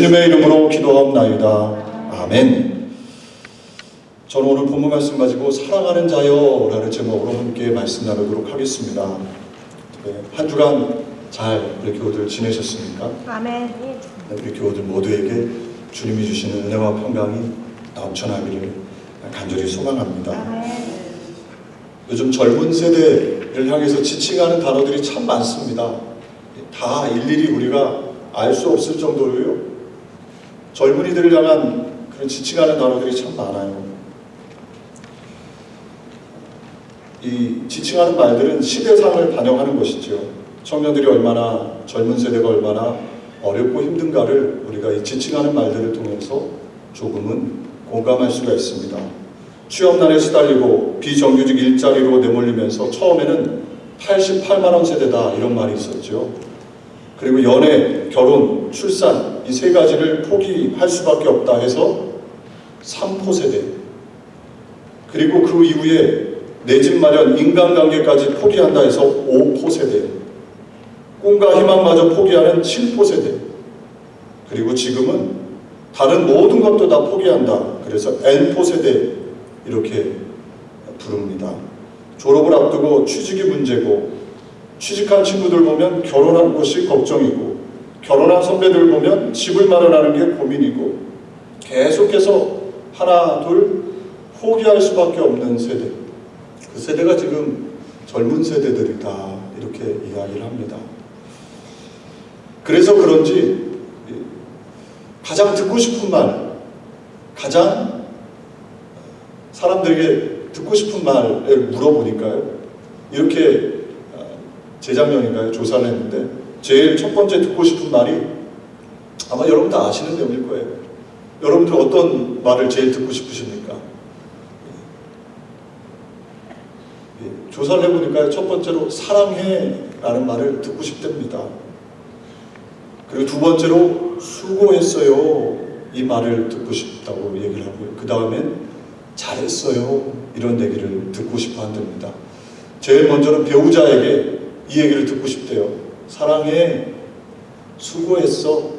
주님의 이름으로 기도하옵나이다. 아멘. 저는 오늘 본문 말씀 가지고 사랑하는 자여 라는 제목으로 함께 말씀 나누도록 하겠습니다. 한 주간 잘 우리 교우들 지내셨습니까? 아멘. 우리 교우들 모두에게 주님이 주시는 은혜와 평강이 넘쳐나기를 간절히 소망합니다. 아멘. 요즘 젊은 세대를 향해서 지칭하는 단어들이 참 많습니다. 다 일일이 우리가 알 수 없을 정도로요. 젊은이들을 향한 그런 지칭하는 단어들이 참 많아요. 이 지칭하는 말들은 시대상을 반영하는 것이죠. 청년들이 얼마나, 젊은 세대가 얼마나 어렵고 힘든가를 우리가 이 지칭하는 말들을 통해서 조금은 공감할 수가 있습니다. 취업난에 시달리고 비정규직 일자리로 내몰리면서 처음에는 88만 원 세대다 이런 말이 있었죠. 그리고 연애, 결혼, 출산 이 세 가지를 포기할 수밖에 없다 해서 3포 세대, 그리고 그 이후에 내 집 마련, 인간관계까지 포기한다 해서 5포 세대, 꿈과 희망마저 포기하는 7포 세대, 그리고 지금은 다른 모든 것도 다 포기한다 그래서 N포 세대 이렇게 부릅니다. 졸업을 앞두고 취직이 문제고, 취직한 친구들 보면 결혼한 것이 걱정이고, 결혼한 선배들 보면 집을 마련하는 게 고민이고, 계속해서 하나 둘 포기할 수밖에 없는 세대, 그 세대가 지금 젊은 세대들이다 이렇게 이야기를 합니다. 그래서 그런지 가장 듣고 싶은 말, 가장 사람들에게 듣고 싶은 말을 물어보니까요, 이렇게 재작년인가요? 조사를 했는데 제일 첫 번째 듣고 싶은 말이, 아마 여러분 다 아시는 내용일 거예요. 여러분들 어떤 말을 제일 듣고 싶으십니까? 조사를 해보니까 첫 번째로 사랑해 라는 말을 듣고 싶답니다. 그리고 두 번째로 수고했어요 이 말을 듣고 싶다고 얘기를 하고요. 그 다음엔 잘했어요 이런 얘기를 듣고 싶어 한답니다. 제일 먼저는 배우자에게 이 얘기를 듣고 싶대요. 사랑해, 수고했어,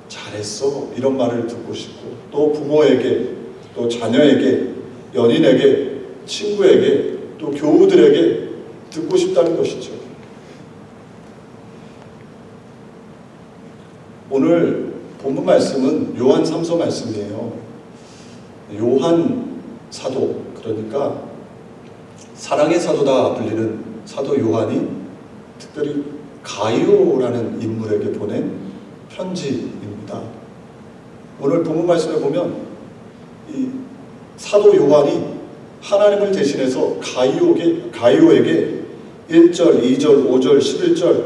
잘했어 이런 말을 듣고 싶고, 또 부모에게, 또 자녀에게, 연인에게, 친구에게, 또 교우들에게 듣고 싶다는 것이죠. 오늘 본문 말씀은 요한 3서 말씀이에요. 요한 사도, 그러니까 사랑의 사도다 불리는 사도 요한이 특별히 가이오라는 인물에게 보낸 편지입니다. 오늘 본문 말씀에 보면 이 사도 요한이 하나님을 대신해서 가이오에게 1절, 2절, 5절, 11절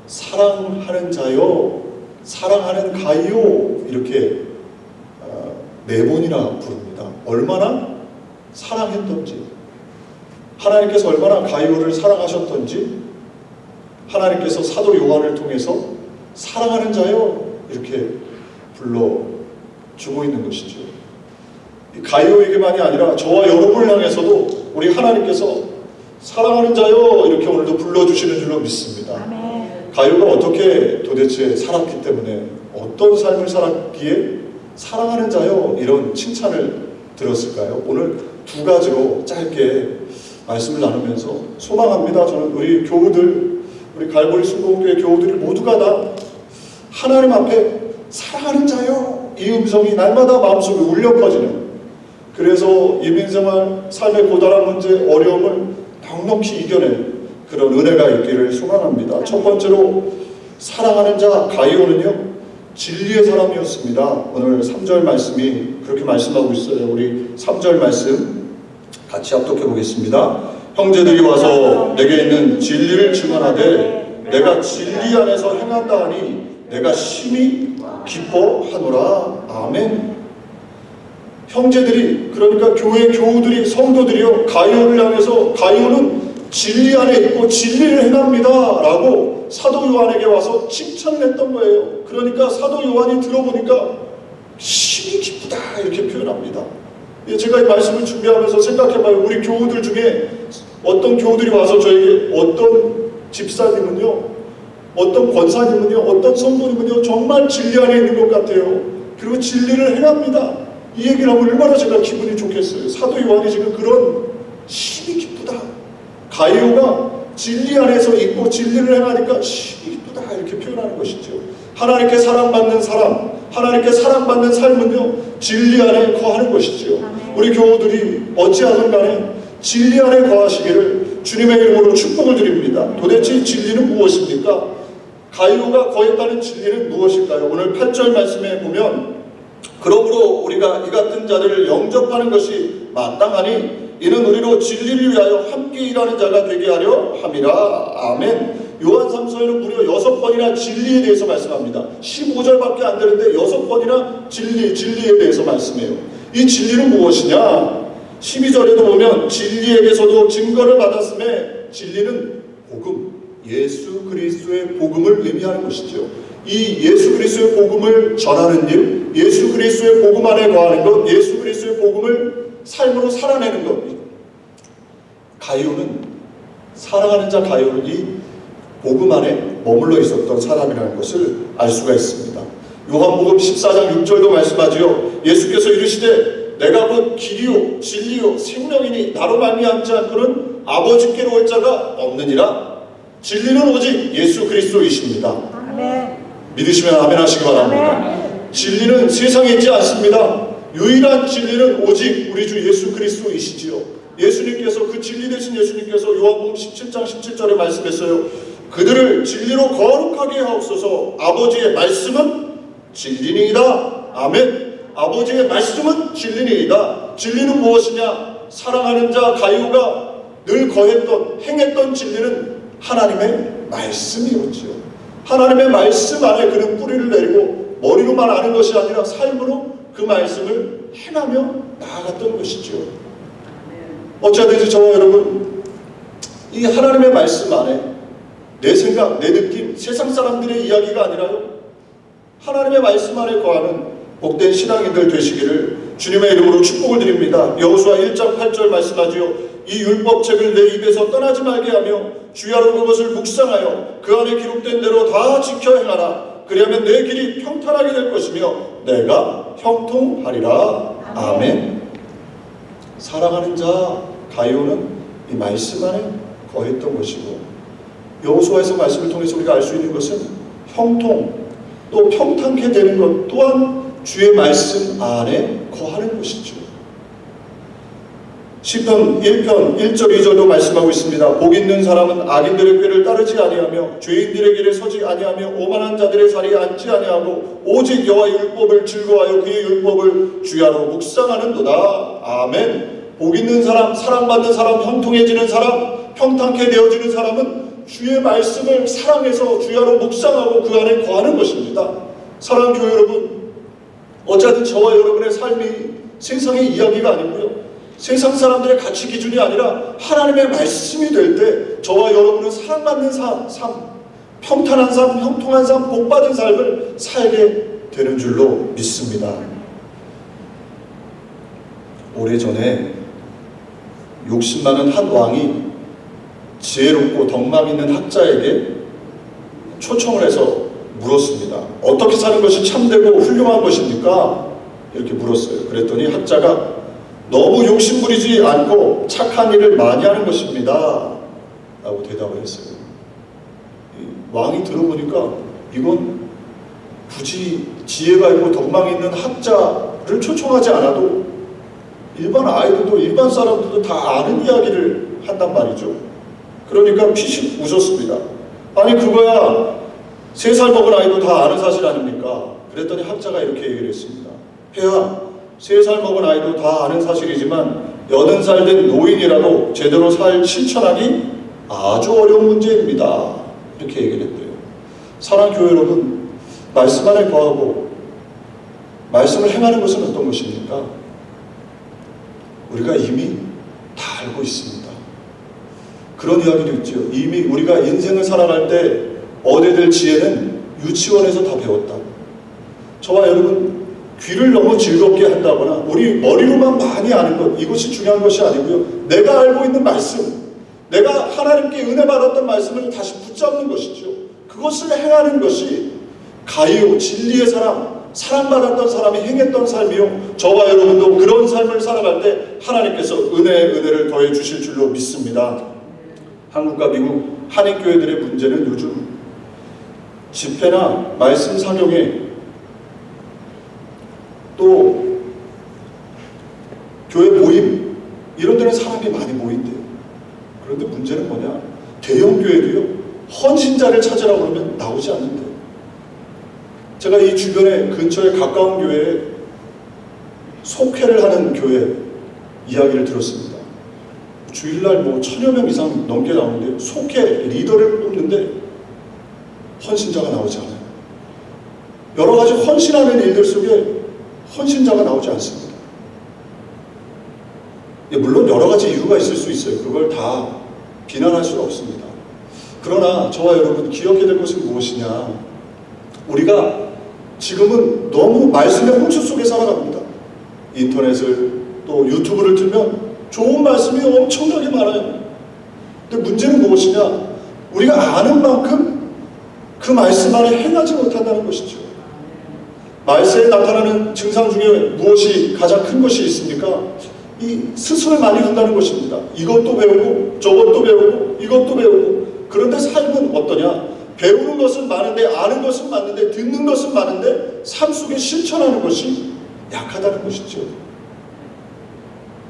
사랑하는 자여, 사랑하는 가이오 이렇게 네 번이나 부릅니다. 얼마나 사랑했던지, 하나님께서 얼마나 가이오를 사랑하셨던지, 하나님께서 사도 요한을 통해서 사랑하는 자여 이렇게 불러주고 있는 것이죠. 가이오에게만이 아니라 저와 여러분을 향해서도 우리 하나님께서 사랑하는 자여 이렇게 오늘도 불러주시는 줄로 믿습니다. 아멘. 가이오가 어떻게 도대체 살았기 때문에, 어떤 삶을 살았기에 사랑하는 자여 이런 칭찬을 들었을까요? 오늘 두 가지로 짧게 말씀을 나누면서 소망합니다. 저는 우리 교우들, 우리 갈보리 순복음교회 교우들이 모두가 다 하나님 앞에 사랑하는 자여 이 음성이 날마다 마음속에 울려 퍼지는, 그래서 이민생활, 삶의 고달한 문제, 어려움을 넉넉히 이겨낸 그런 은혜가 있기를 소망합니다. 첫 번째로 사랑하는 자 가이오는요, 진리의 사람이었습니다. 오늘 3절 말씀이 그렇게 말씀하고 있어요. 우리 3절 말씀 같이 합독해 보겠습니다. 형제들이 와서 내게 있는 진리를 증언하되 내가 진리 안에서 행한다 하니 내가 심히 기뻐하노라. 아멘. 형제들이, 그러니까 교회 교우들이, 성도들이요, 가이오를 향해서 가이오는 진리 안에 있고 진리를 행합니다 라고 사도 요한에게 와서 칭찬을 했던 거예요. 그러니까 사도 요한이 들어보니까 심히 기쁘다 이렇게 표현합니다. 제가 이 말씀을 준비하면서 생각해봐요. 우리 교우들 중에 어떤 교우들이 와서 저에게, 어떤 집사님은요, 어떤 권사님은요, 어떤 성도님은요 정말 진리 안에 있는 것 같아요. 그리고 진리를 행합니다. 이 얘기를 하면 얼마나 제가 기분이 좋겠어요. 사도 요한이 지금 그런 심히 기쁘다. 가이오가 진리 안에서 있고 진리를 행하니까 심히 기쁘다 이렇게 표현하는 것이죠. 하나님께 사랑받는 사람, 하나님께 사랑받는 삶은요 진리 안에 거하는 것이지요. 우리 교우들이 어찌하든 간에 진리 안에 거하시기를 주님의 이름으로 축복을 드립니다. 도대체 진리는 무엇입니까? 가이오가 거했다는 진리는 무엇일까요? 오늘 8절 말씀에 보면 그러므로 우리가 이 같은 자들을 영접하는 것이 마땅하니 이는 우리로 진리를 위하여 함께 일하는 자가 되게 하려 함이라. 아멘. 요한 3서에는 무려 6번이나 진리에 대해서 말씀합니다. 15절밖에 안 되는데 6번이나 진리에 대해서 말씀해요. 이 진리는 무엇이냐? 12절에도 보면 진리에게서도 증거를 받았음에 진리는 복음, 예수 그리스도의 복음을 의미하는 것이죠. 이 예수 그리스도의 복음을 전하는 일, 예수 그리스도의 복음 안에 거하는 것, 예수 그리스도의 복음을 삶으로 살아내는 것. 가이오는 사랑하는 자 가이오는 이 복음 안에 머물러 있었던 사람이라는 것을 알 수가 있습니다. 요한복음 14장 6절도 말씀하지요. 예수께서 이르시되 내가 곧 길이요 진리요 생명이니 나로 말미암지 않고는 아버지께로 올 자가 없느니라. 진리는 오직 예수 그리스도이십니다. 아멘. 믿으시면 아멘 하시기 바랍니다. 아멘. 진리는 세상에 있지 않습니다. 유일한 진리는 오직 우리 주 예수 그리스도이시지요. 예수님께서 그 진리 되신 예수님께서 요한복음 17장 17절에 말씀했어요. 그들을 진리로 거룩하게 하옵소서. 아버지의 말씀은 진리니이다. 아멘. 아버지의 말씀은 진리니이다. 진리는 무엇이냐? 사랑하는 자 가이오가 늘 거했던 행했던 진리는 하나님의 말씀이었죠. 하나님의 말씀 안에 그는 뿌리를 내리고 머리로만 아는 것이 아니라 삶으로 그 말씀을 행하며 나아갔던 것이죠. 어찌하든지 저와 여러분 이 하나님의 말씀 안에 내 생각, 내 느낌, 세상 사람들의 이야기가 아니라요 하나님의 말씀 안에 거하는 복된 신앙인들 되시기를 주님의 이름으로 축복을 드립니다. 여호수아 1장 8절 말씀하지요. 이 율법책을 내 입에서 떠나지 말게 하며 주야로 그것을 묵상하여 그 안에 기록된 대로 다 지켜 행하라. 그리하면 내 길이 평탄하게 될 것이며 내가 형통하리라. 아멘. 사랑하는 자 가이오는 이 말씀 안에 거했던 것이고 여호수아에서 말씀을 통해서 우리가 알 수 있는 것은 형통 또 평탄케 되는 것 또한 주의 말씀 안에 거하는 것이죠. 시편 1편 1절 2절도 말씀하고 있습니다. 복 있는 사람은 악인들의 꾀를 따르지 아니하며 죄인들의 길에 서지 아니하며 오만한 자들의 자리에 앉지 아니하고 오직 여호와의 율법을 즐거워하여 그의 율법을 주야로 묵상하는도다. 아멘. 복 있는 사람, 사랑받는 사람, 형통해지는 사람, 평탄케 되어지는 사람은 주의 말씀을 사랑해서 주야로 묵상하고 그 안에 거하는 것입니다. 사랑하는 교회 여러분, 어쨌든 저와 여러분의 삶이 세상의 이야기가 아니고요 세상 사람들의 가치 기준이 아니라 하나님의 말씀이 될 때 저와 여러분은 사랑받는 삶, 평탄한 삶, 형통한 삶, 복받은 삶을 살게 되는 줄로 믿습니다. 오래전에 욕심 많은 한 왕이 지혜롭고 덕망 있는 학자에게 초청을 해서 물었습니다. 어떻게 사는 것이 참되고 훌륭한 것입니까? 이렇게 물었어요. 그랬더니 학자가 너무 욕심부리지 않고 착한 일을 많이 하는 것입니다. 라고 대답을 했어요. 왕이 들어보니까 이건 굳이 지혜가 있고 덕망이 있는 학자를 초청하지 않아도 일반 아이들도 일반 사람들도 다 아는 이야기를 한단 말이죠. 그러니까 피식 웃었습니다. 아니 그거야 3살 먹은 아이도 다 아는 사실 아닙니까? 그랬더니 학자가 이렇게 얘기를 했습니다. 폐하 3살 먹은 아이도 다 아는 사실이지만 80살 된 노인이라도 제대로 실천하기 아주 어려운 문제입니다. 이렇게 얘기를 했대요. 사랑하는 교회 여러분, 말씀 안에 거하고 말씀을 행하는 것은 어떤 것입니까? 우리가 이미 다 알고 있습니다. 그런 이야기도 있죠. 이미 우리가 인생을 살아갈 때 얻어야 될 지혜는 유치원에서 다 배웠다. 저와 여러분 귀를 너무 즐겁게 한다거나 우리 머리로만 많이 아는 것 이것이 중요한 것이 아니고요. 내가 알고 있는 말씀, 내가 하나님께 은혜 받았던 말씀을 다시 붙잡는 것이죠. 그것을 행하는 것이 가이오, 진리의 사람, 사랑받았던 사람이 행했던 삶이요. 저와 여러분도 그런 삶을 살아갈 때 하나님께서 은혜를 더해 주실 줄로 믿습니다. 한국과 미국 한인교회들의 문제는 요즘 집회나 말씀 사경에 또 교회 모임 이런 데는 사람이 많이 모인대요. 그런데 문제는 뭐냐? 대형 교회도요, 헌신자를 찾으라고 그러면 나오지 않는데요. 제가 이 주변에 근처에 가까운 교회에 속회를 하는 교회 이야기를 들었습니다. 주일날 1000여 명 이상 넘게 나오는데 속회 리더를 뽑는데 헌신자가 나오지 않아요. 여러 가지 헌신하는 일들 속에 헌신자가 나오지 않습니다. 물론 여러 가지 이유가 있을 수 있어요. 그걸 다 비난할 수는 없습니다. 그러나 저와 여러분 기억해야 될 것은 무엇이냐? 우리가 지금은 너무 말씀의 홍수 속에 살아갑니다. 인터넷을 또 유튜브를 틀면 좋은 말씀이 엄청나게 많아요. 근데 문제는 무엇이냐? 우리가 아는 만큼 그 말씀 안에 행하지 못한다는 것이죠. 말세에 나타나는 증상 중에 무엇이 가장 큰 것이 있습니까? 이 스승을 많이 한다는 것입니다. 이것도 배우고 저것도 배우고 이것도 배우고. 그런데 삶은 어떠냐? 배우는 것은 많은데, 아는 것은 많은데, 듣는 것은 많은데 삶 속에 실천하는 것이 약하다는 것이죠.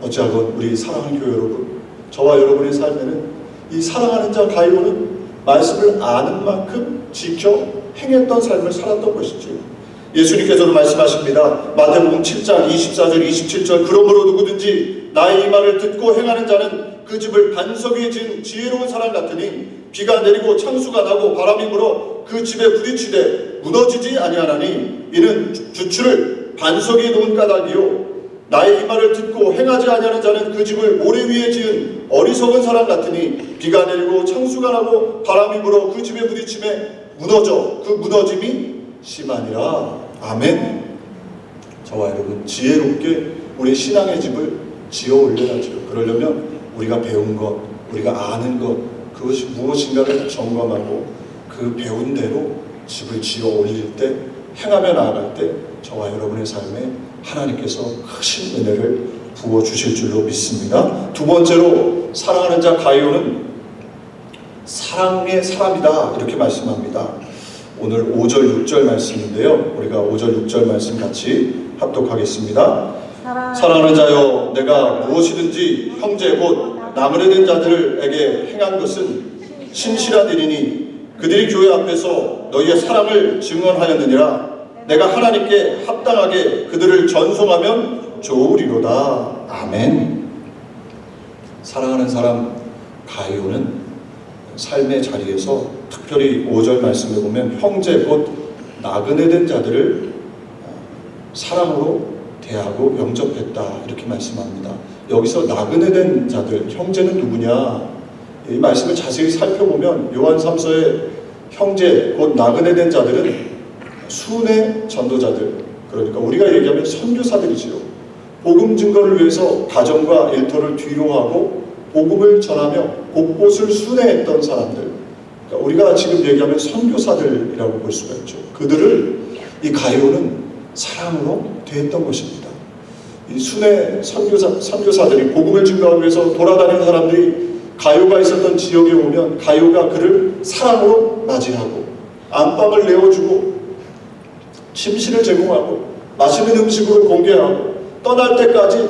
어찌하건 우리 사랑하는 교회 여러분, 저와 여러분의 삶에는 이 사랑하는 자 가이오는 말씀을 아는 만큼 지켜 행했던 삶을 살았던 것이죠. 예수님께서도 말씀하십니다. 마태복음 7장 24절 27절 그러므로 누구든지 나의 이 말을 듣고 행하는 자는 그 집을 반석 위에 지은 지혜로운 사람 같으니 비가 내리고 창수가 나고 바람이 불어 그 집에 부딪히되 무너지지 아니하나니 이는 주추를 반석 위에 놓은 까닭이요 나의 이 말을 듣고 행하지 아니하는 자는 그 집을 모래 위에 지은 어리석은 사람 같으니 비가 내리고 창수가 나고 바람이 불어 그 집에 부딪힘에 무너져 그 무너짐이 심하니라. 아멘. 저와 여러분 지혜롭게 우리 신앙의 집을 지어 올려야죠. 그러려면 우리가 배운 것, 우리가 아는 것, 그것이 무엇인가를 점검하고 그 배운 대로 집을 지어 올릴 때, 행하며 나아갈 때 저와 여러분의 삶에 하나님께서 크신 은혜를 부어주실 줄로 믿습니다. 두 번째로 사랑하는 자 가이오는 사랑의 사람이다 이렇게 말씀합니다. 오늘 5절 6절 말씀인데요. 우리가 5절 6절 말씀 같이 합독하겠습니다. 사랑하는 자여 내가 무엇이든지 형제 곧 나그네된 자들에게 행한 것은 신실한 일이니 그들이 교회 앞에서 너희의 사랑을 증언하였느니라. 내가 하나님께 합당하게 그들을 전송하면 좋으리로다. 아멘. 사랑하는 사람 가이오는 삶의 자리에서 특별히 5절 말씀에 보면 형제 곧 나그네된 자들을 사랑으로 대하고 영접했다 이렇게 말씀합니다. 여기서 나그네된 자들, 형제는 누구냐? 이 말씀을 자세히 살펴보면 요한 3서의 형제 곧 나그네된 자들은 순회 전도자들, 그러니까 우리가 얘기하면 선교사들이지요. 복음 증거를 위해서 가정과 일터를 뒤로 하고 복음을 전하며 곳곳을 순회했던 사람들, 그러니까 우리가 지금 얘기하면 선교사들이라고 볼 수가 있죠. 그들을 이 가이오는 사랑으로 대했던 것입니다. 이 순회 선교사들이 복음을 증거하기 위해서 돌아다니는 사람들이 가요가 있었던 지역에 오면 가요가 그를 사랑으로 맞이하고 안방을 내어주고 침실을 제공하고 맛있는 음식으로 공개하고 떠날 때까지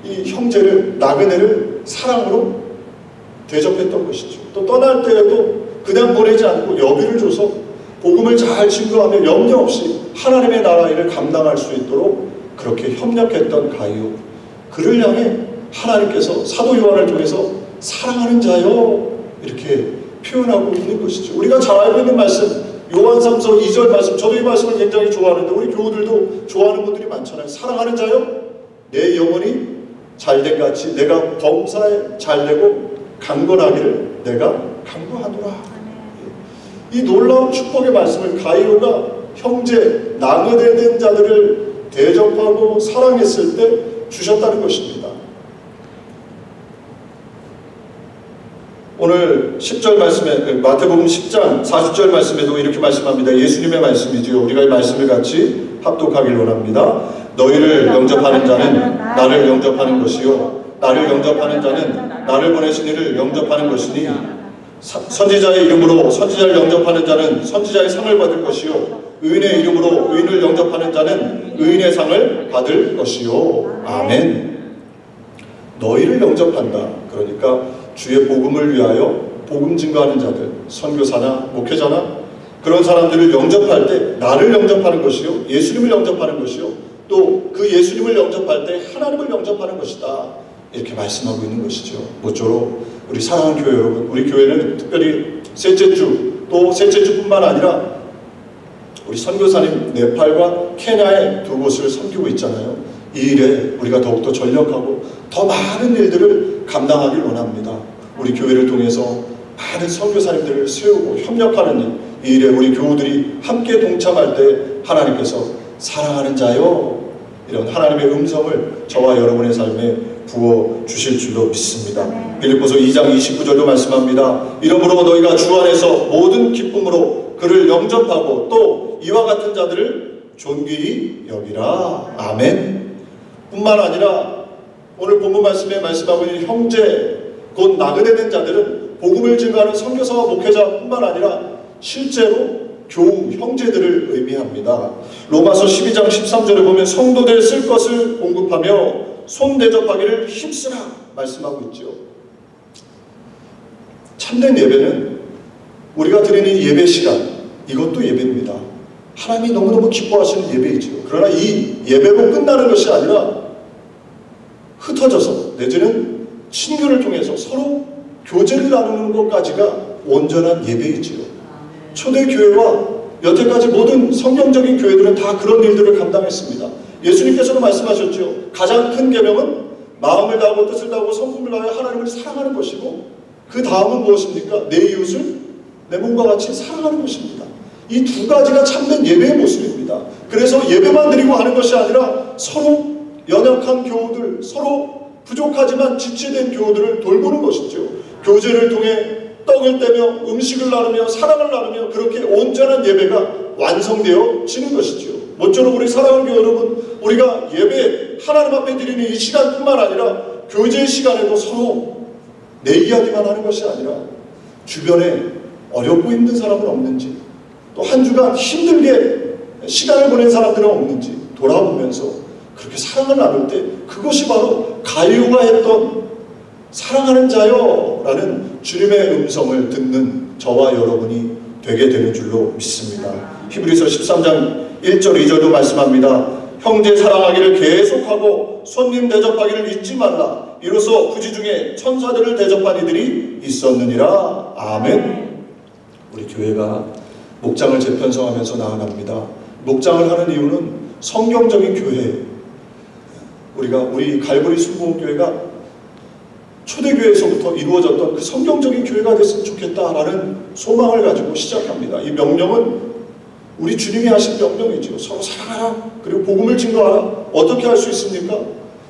이 형제를, 나그네를 사랑으로 대접했던 것이죠. 또 떠날 때에도 그냥 보내지 않고 여비를 줘서 복음을 잘 증거하며 염려 없이 하나님의 나라 일을 감당할 수 있도록 그렇게 협력했던 가이오. 그를 향해 하나님께서 사도 요한을 통해서 사랑하는 자요 이렇게 표현하고 있는 것이죠. 우리가 잘 알고 있는 말씀 요한 3서 2절 말씀, 저도 이 말씀을 굉장히 좋아하는데 우리 교우들도 좋아하는 분들이 많잖아요. 사랑하는 자요 내 영혼이 잘된 같이 내가 범사에 잘되고 강건하기를 내가 강구하노라. 이 놀라운 축복의 말씀을 가이오가 형제, 나그네된 자들을 대접하고 사랑했을 때 주셨다는 것입니다. 오늘 10절 말씀에 마태복음 10장 40절 말씀에도 이렇게 말씀합니다. 예수님의 말씀이지요. 우리가 이 말씀을 같이 합독하길 원합니다. 너희를 영접하는 자는 나를 영접하는 것이요 나를 영접하는 자는 나를 보내신 이를 영접하는 것이니 선지자의 이름으로 선지자를 영접하는 자는 선지자의 상을 받을 것이요 의인의 이름으로 의인을 영접하는 자는 의인의 상을 받을 것이요. 아멘. 너희를 영접한다. 그러니까 주의 복음을 위하여 복음 증거하는 자들, 선교사나 목회자나 그런 사람들을 영접할 때 나를 영접하는 것이요 예수님을 영접하는 것이요 또 그 예수님을 영접할 때 하나님을 영접하는 것이다. 이렇게 말씀하고 있는 것이죠. 모쪼록 우리 사랑하는 교회 여러분, 우리 교회는 특별히 셋째 주, 또 셋째 주뿐만 아니라 우리 선교사님 네팔과 케냐의 두 곳을 섬기고 있잖아요. 이 일에 우리가 더욱더 전력하고 더 많은 일들을 감당하길 원합니다. 우리 교회를 통해서 많은 선교사님들을 세우고 협력하는 일, 이 일에 우리 교우들이 함께 동참할 때 하나님께서 사랑하는 자요 이런 하나님의 음성을 저와 여러분의 삶에 부어주실 줄로 믿습니다. 빌립보서 2장 29절로 말씀합니다. 이러므로 너희가 주 안에서 모든 기쁨으로 그를 영접하고 또 이와 같은 자들을 존귀히 여기라. 아멘. 뿐만 아니라 오늘 본문 말씀에 말씀하고 있는 형제 곧 나그네된 자들은 복음을 증거하는 선교사와 목회자뿐만 아니라 실제로 교우, 형제들을 의미합니다. 로마서 12장 13절에 보면 성도들 쓸 것을 공급하며 손 대접하기를 힘쓰라 말씀하고 있죠. 참된 예배는 우리가 드리는 예배 시간, 이것도 예배입니다. 하나님이 너무너무 기뻐하시는 예배이죠. 그러나 이 예배로 끝나는 것이 아니라 흩어져서 내지는 친교를 통해서 서로 교제를 나누는 것까지가 온전한 예배이지요. 초대교회와 여태까지 모든 성경적인 교회들은 다 그런 일들을 감당했습니다. 예수님께서도 말씀하셨죠. 가장 큰 계명은 마음을 다하고 뜻을 다하고 성품을 다하여 하나님을 사랑하는 것이고 그 다음은 무엇입니까? 내 이웃을 내 몸과 같이 사랑하는 것입니다. 이 두 가지가 참된 예배의 모습입니다. 그래서 예배만 드리고 하는 것이 아니라 서로 연약한 교우들, 서로 부족하지만 지체된 교우들을 돌보는 것이죠. 교제를 통해 떡을 떼며 음식을 나누며 사랑을 나누며 그렇게 온전한 예배가 완성되어지는 것이죠. 모쪼록 우리 사랑하는 교회 여러분, 우리가 예배 하나님 앞에 드리는 이 시간뿐만 아니라 교제 시간에도 서로 내 이야기만 하는 것이 아니라 주변에 어렵고 힘든 사람은 없는지, 또 한 주간 힘들게 시간을 보낸 사람들은 없는지 돌아보면서 그렇게 사랑을 나눌 때 그것이 바로 갈리오가 했던 사랑하는 자요 라는 주님의 음성을 듣는 저와 여러분이 되게 되는 줄로 믿습니다. 히브리서 13장 1절 2절도 말씀합니다. 형제 사랑하기를 계속하고 손님 대접하기를 잊지 말라. 이로써 부지 중에 천사들을 대접한 이들이 있었느니라. 아멘. 우리 교회가 목장을 재편성하면서 나아갑니다. 목장을 하는 이유는 성경적인 교회, 우리 갈보리 순복음교회가 초대교회에서부터 이루어졌던 그 성경적인 교회가 됐으면 좋겠다라는 소망을 가지고 시작합니다. 이 명령은 우리 주님이 하신 명령이죠. 서로 사랑하라. 그리고 복음을 증거하라. 어떻게 할 수 있습니까?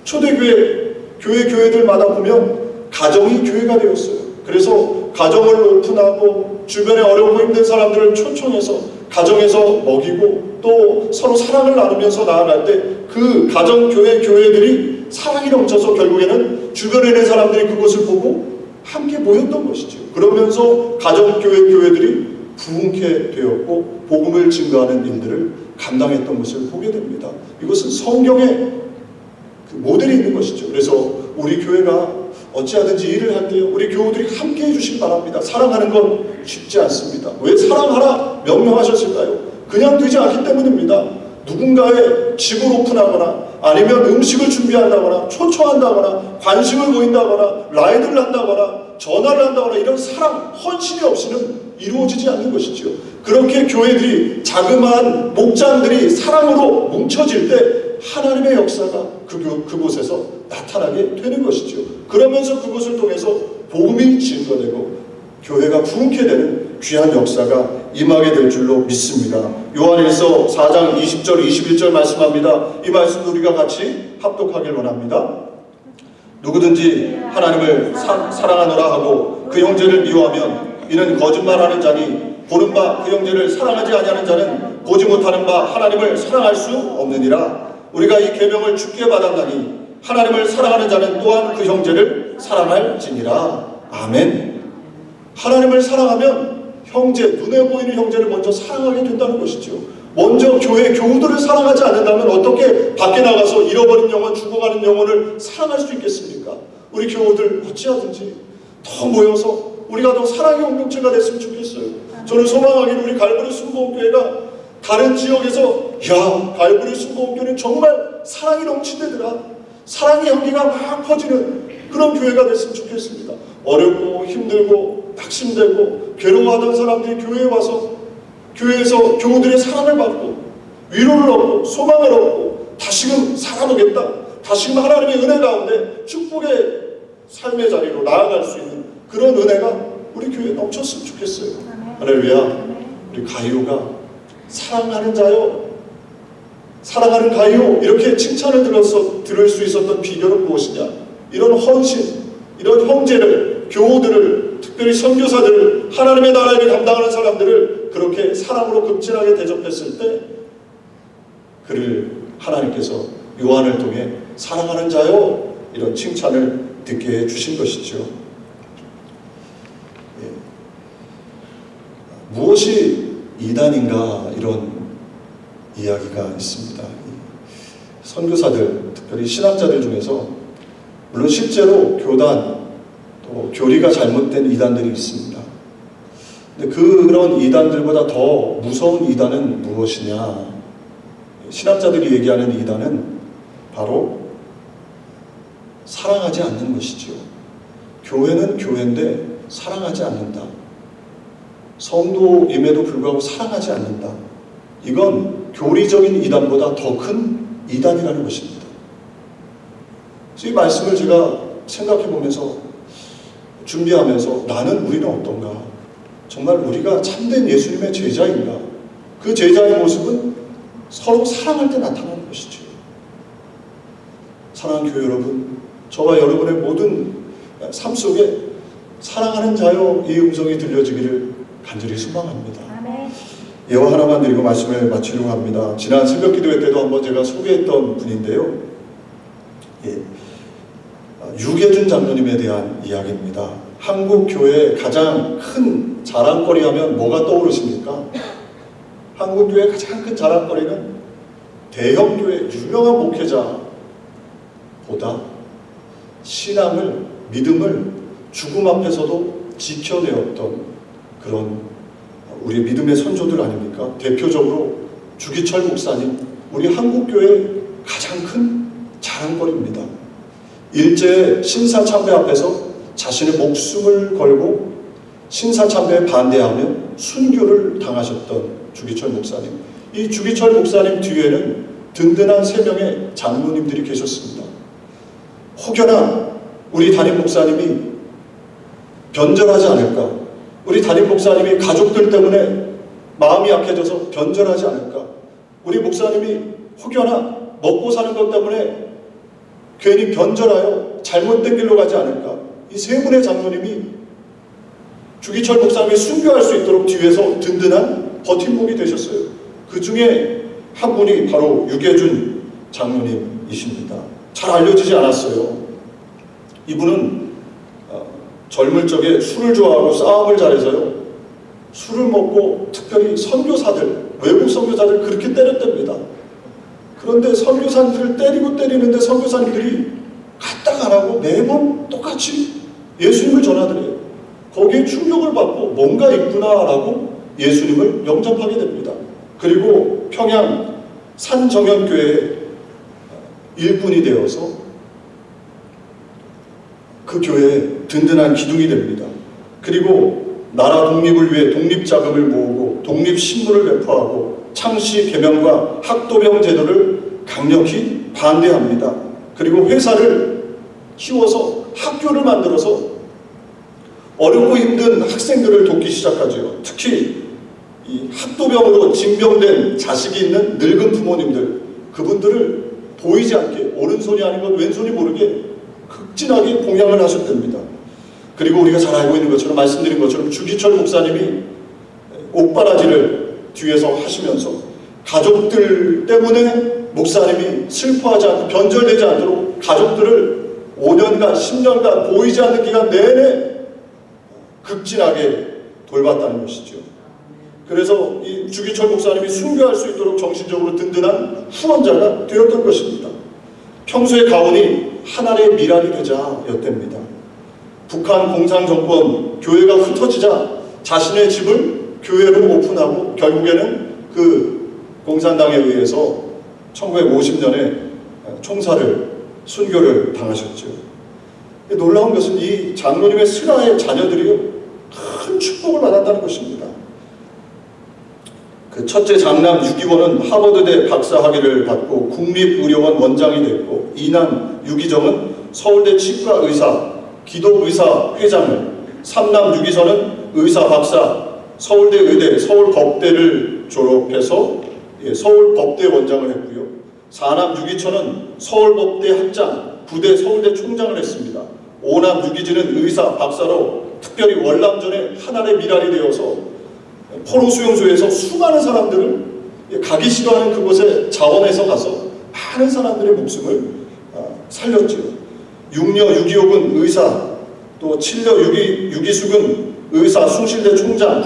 초대교회, 교회들마다 보면 가정이 교회가 되었어요. 그래서 가정을 오픈하고 주변에 어렵고 힘든 사람들을 초청해서 가정에서 먹이고 또 서로 사랑을 나누면서 나아갈 때 그 가정교회들이 사랑이 넘쳐서 결국에는 주변에 있는 사람들이 그것을 보고 함께 모였던 것이죠. 그러면서 가정교회들이 부흥케 되었고 복음을 증거하는 일들을 감당했던 것을 보게 됩니다. 이것은 성경의 그 모델이 있는 것이죠. 그래서 우리 교회가 어찌하든지 일을 할 때요, 우리 교우들이 함께 해주시기 바랍니다. 사랑하는 건 쉽지 않습니다. 왜 사랑하라 명령하셨을까요? 그냥 되지 않기 때문입니다. 누군가의 집을 오픈하거나 아니면 음식을 준비한다거나 초청한다거나 관심을 보인다거나 라이드를 한다거나 전화를 한다거나 이런 사랑, 헌신이 없이는 이루어지지 않는 것이죠. 그렇게 교회들이 자그마한 목장들이 사랑으로 뭉쳐질 때 하나님의 역사가 그곳에서 나타나게 되는 것이죠. 그러면서 그것을 통해서 복음이 증거되고 교회가 부흥케 되는 귀한 역사가 임하게 될 줄로 믿습니다. 요한일서 4장 20절 21절 말씀합니다. 이 말씀도 우리가 같이 합독하길 원합니다. 누구든지 하나님을 사랑하노라 하고 그 형제를 미워하면 이는 거짓말하는 자니 보는 바 그 형제를 사랑하지 아니하는 자는 보지 못하는 바 하나님을 사랑할 수 없느니라. 우리가 이 계명을 주께 받았나니 하나님을 사랑하는 자는 또한 그 형제를 사랑할지니라. 아멘. 하나님을 사랑하면 형제, 눈에 보이는 형제를 먼저 사랑하게 된다는 것이죠. 먼저 교회 교우들을 사랑하지 않는다면 어떻게 밖에 나가서 잃어버린 영혼, 죽어가는 영혼을 사랑할 수 있겠습니까? 우리 교우들 어찌하든지 더 모여서 우리가 더 사랑의 공동체가 됐으면 좋겠어요. 저는 소망하기를 우리 갈보리 순복음교회가 다른 지역에서 갈보리 순복음교회는 정말 사랑이 넘치대더라, 사랑의 향기가 막 퍼지는 그런 교회가 됐으면 좋겠습니다. 어렵고 힘들고 낙심되고 괴로워하던 사람들이 교회에 와서 교회에서 교우들의 사랑을 받고 위로를 얻고 소망을 얻고 다시금 살아보겠다, 다시금 하나님의 은혜 가운데 축복의 삶의 자리로 나아갈 수 있는 그런 은혜가 우리 교회에 넘쳤으면 좋겠어요. 할렐루야. 우리 가이오가 사랑하는 자요, 사랑하는 가이오, 이렇게 칭찬을 들을 수 있었던 비결은 무엇이냐? 이런 헌신, 이런 형제를, 교우들을, 특별히 선교사들을, 하나님의 나라를 감당하는 사람들을 그렇게 사랑으로 급진하게 대접했을 때 그를 하나님께서 요한을 통해 사랑하는 자요, 이런 칭찬을 듣게 해주신 것이죠. 무엇이 이단인가, 이런 이야기가 있습니다. 선교사들, 특별히 신학자들 중에서 물론 실제로 교단, 또 교리가 잘못된 이단들이 있습니다. 근데 그런 이단들보다 더 무서운 이단은 무엇이냐? 신학자들이 얘기하는 이단은 바로 사랑하지 않는 것이지요. 교회는 교회인데 사랑하지 않는다. 성도임에도 불구하고 사랑하지 않는다. 이건 교리적인 이단보다 더 큰 이단이라는 것입니다. 그래서 이 말씀을 제가 생각해 보면서 준비하면서 우리는 어떤가? 정말 우리가 참된 예수님의 제자인가? 그 제자의 모습은 서로 사랑할 때 나타나는 것이죠. 사랑하는 교회 여러분, 저와 여러분의 모든 삶 속에 사랑하는 자여, 이 음성이 들려지기를 간절히 소망합니다. 예화 하나만 드리고 말씀을 마치려고 합니다. 지난 새벽 기도회 때도 한번 제가 소개했던 분인데요. 유계준 장로님에 대한 이야기입니다. 한국 교회의 가장 큰 자랑거리 하면 뭐가 떠오르십니까? 한국 교회의 가장 큰 자랑거리는 대형 교회 유명한 목회자보다 신앙을, 믿음을 죽음 앞에서도 지켜내었던 그런 우리 믿음의 선조들 아닙니까? 대표적으로 주기철 목사님, 우리 한국교회의 가장 큰 자랑거리입니다. 일제 신사참배 앞에서 자신의 목숨을 걸고 신사참배에 반대하며 순교를 당하셨던 주기철 목사님. 이 주기철 목사님 뒤에는 든든한 3명의 장로님들이 계셨습니다. 혹여나 우리 담임 목사님이 변절하지 않을까? 우리 담임 목사님이 가족들 때문에 마음이 약해져서 변절하지 않을까? 우리 목사님이 혹여나 먹고 사는 것 때문에 괜히 변절하여 잘못된 길로 가지 않을까? 이 3분의 장로님이 주기철 목사님이 순교할 수 있도록 뒤에서 든든한 버팀목이 되셨어요. 그 중에 한 분이 바로 유계준 장로님이십니다. 잘 알려지지 않았어요. 이분은 젊을 적에 술을 좋아하고 싸움을 잘해서요, 술을 먹고 특별히 선교사들, 외국 선교사들 그렇게 때렸답니다. 그런데 선교사님들을 때리는데 선교사님들이 까딱 안 하고 매번 똑같이 예수님을 전하더래요. 거기에 충격을 받고 뭔가 있구나라고 예수님을 영접하게 됩니다. 그리고 평양 산정연교회의 일꾼이 되어서 그 교회에 든든한 기둥이 됩니다. 그리고 나라 독립을 위해 독립자금을 모으고 독립신문을 배포하고 창씨 개명과 학도병 제도를 강력히 반대합니다. 그리고 회사를 키워서 학교를 만들어서 어렵고 힘든 학생들을 돕기 시작하죠. 특히 이 학도병으로 징병된 자식이 있는 늙은 부모님들, 그분들을 보이지 않게 오른손이 아닌 것 왼손이 모르게 극진하게 봉양을 하셨답니다. 그리고 우리가 잘 알고 있는 것처럼, 말씀드린 것처럼 주기철 목사님이 옥바라지를 뒤에서 하시면서 가족들 때문에 목사님이 슬퍼하지 않고 변절되지 않도록 가족들을 5년간 10년간 보이지 않는 기간 내내 극진하게 돌봤다는 것이죠. 그래서 이 주기철 목사님이 순교할 수 있도록 정신적으로 든든한 후원자가 되었던 것입니다. 평소의 가훈이 하나의 미랄이 되자였답니다. 북한 공산정권 교회가 흩어지자 자신의 집을 교회로 오픈하고 결국에는 그 공산당에 의해서 1950년에 총살을 순교를 당하셨죠. 놀라운 것은 이 장로님의 슬하의 자녀들이 큰 축복을 받았다는 것입니다. 그 첫째 장남 유기원은 하버드대 박사학위를 받고 국립의료원 원장이 됐고, 이남 유기정은 서울대 치과의사, 기독의사 회장을, 삼남 유기선은 의사 박사, 서울대 의대, 서울법대를 졸업해서 서울법대 원장을 했고요. 사남 유기천은 서울법대 학장, 부대 서울대 총장을 했습니다. 오남 유기진은 의사 박사로 특별히 월남전에 하나의 미랄이 되어서 포로 수용소에서 수많은 사람들을 가기 싫어하는 그곳에 자원해서 가서 많은 사람들의 목숨을 살렸죠. 육녀 유기옥은 의사, 또 칠녀 유기숙은 의사, 숭실대 총장,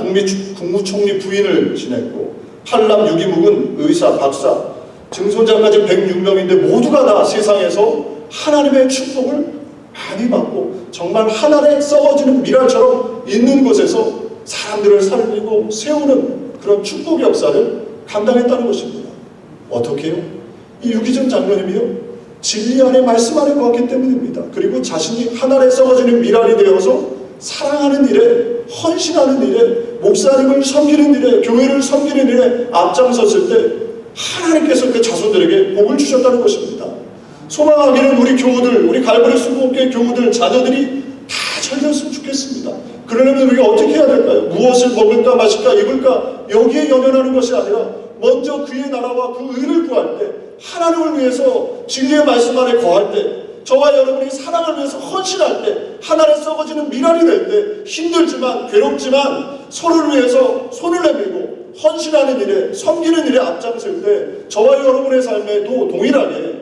국무총리 부인을 지냈고, 팔남 유기묵은 의사, 박사, 증손자까지 106명인데 모두가 다 세상에서 하나님의 축복을 많이 받고 정말 하나의 썩어지는 미랄처럼 있는 곳에서 사람들을 살리고 세우는 그런 축복 역사를 감당했다는 것입니다. 어떻게 해요? 이 유기정 장로님이요, 진리 안에 말씀 안에 거했기 때문입니다. 그리고 자신이 하나의 썩어지는 미랄이 되어서 사랑하는 일에, 헌신하는 일에, 목사님을 섬기는 일에, 교회를 섬기는 일에 앞장섰을 때 하나님께서 그 자손들에게 복을 주셨다는 것입니다. 소망하기는 우리 교우들, 우리 갈보리 수고업계 교우들 자녀들이 다 잘 되었으면 좋겠습니다. 그러려면 우리가 어떻게 해야 될까요? 무엇을 먹을까 마실까 입을까 여기에 연연하는 것이 아니라 먼저 그의 나라와 그 의를 구할 때, 하나님을 위해서 진리의 말씀 안에 거할 때, 저와 여러분이 사랑을 위해서 헌신할 때, 하나의 썩어지는 미랄이 될 때, 힘들지만 괴롭지만 서로를 위해서 손을 내밀고 헌신하는 일에, 섬기는 일에 앞장설 때 저와 여러분의 삶에도 동일하게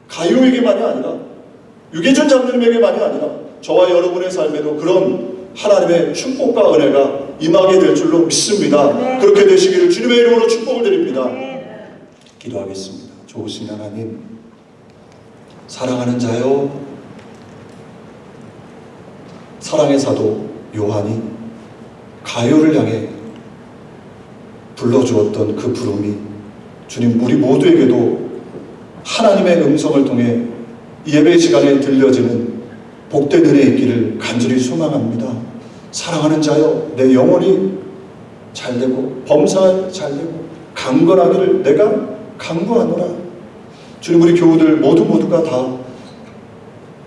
가요에게만이 아니라, 유계준 장로님에게만이 아니라 저와 여러분의 삶에도 그런 하나님의 축복과 은혜가 임하게 될 줄로 믿습니다. 네. 그렇게 되시기를 주님의 이름으로 축복을 드립니다. 네. 기도하겠습니다. 좋으신 하나님, 사랑하는 자여, 사랑의 사도 요한이 가요를 향해 불러주었던 그 부름이 주님 우리 모두에게도 하나님의 음성을 통해 예배 시간에 들려지는 복된 은혜 있기를 간절히 소망합니다. 사랑하는 자여, 내 영혼이 잘되고 범사에 잘되고 강건하기를 내가 강구하노라. 주님, 우리 교우들 모두가 다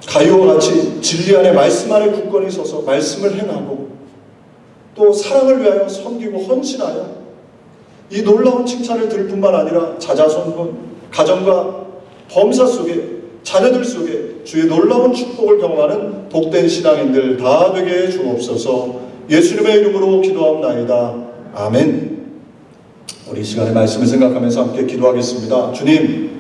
가요와 같이 진리 안에 말씀 안에 굳건히 서서 말씀을 행하고 또 사랑을 위하여 섬기고 헌신하여 이 놀라운 칭찬을 들을 뿐만 아니라 자자손손 가정과 범사 속에 자녀들 속에 주의 놀라운 축복을 경험하는 복된 신앙인들 다 되게 해 주옵소서. 예수님의 이름으로 기도하옵나이다. 아멘. 우리 이 시간의 말씀을 생각하면서 함께 기도하겠습니다. 주님,